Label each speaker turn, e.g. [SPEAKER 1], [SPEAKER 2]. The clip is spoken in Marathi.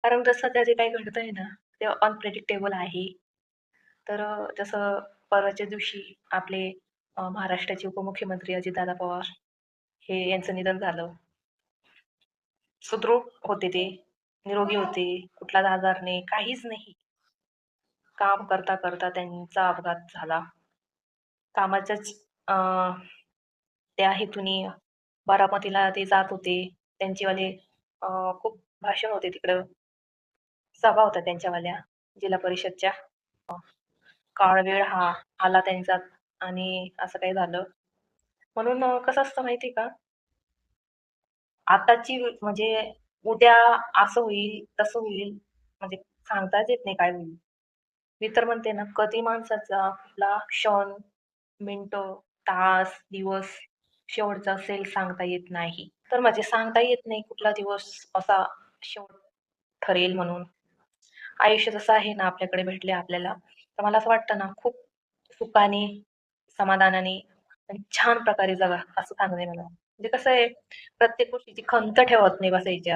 [SPEAKER 1] कारण जसं सध्या जे काही घडतंय ना, ते अनप्रेडिक्टेबल आहे. तर जसं परवाच्या दिवशी आपले महाराष्ट्राचे उपमुख्यमंत्री अजितदादा पवार हे यांचं निधन झालं. सुदृढ होते ते, निरोगी होते, कुठलाच आजार नाही, काहीच नाही. काम करता करता त्यांचा अपघात झाला. कामाच्याच त्या हेतूनी बारामतीला ते जात होते. त्यांचेवाले खूप भाषण होते तिकडं, सभा होत्या त्यांच्यावाल्या जिल्हा परिषदच्या. काळ वेळ हा आला त्यांचा आणि असं काही झालं. म्हणून कसं असतं माहिती का? आताची म्हणजे उद्या असं होईल, तसं होईल, म्हणजे सांगताच येत नाही काय होईल. मी तर म्हणते ना, कधी माणसाचा कुठला क्षण, मिनिटं, तास, दिवस शेवटचा असेल सांगता येत नाही. तर म्हणजे सांगता येत नाही कुठला दिवस असा शेवट ठरेल म्हणून. आयुष्य जसं आहे ना आपल्याकडे भेटले आपल्याला, तर मला असं वाटतं ना खूप सुखाने, समाधानाने आणि छान प्रकारे जगा असं सांगणं आहे मला. म्हणजे कसं आहे, प्रत्येक गोष्टीची खंत ठेवत नाही बसायची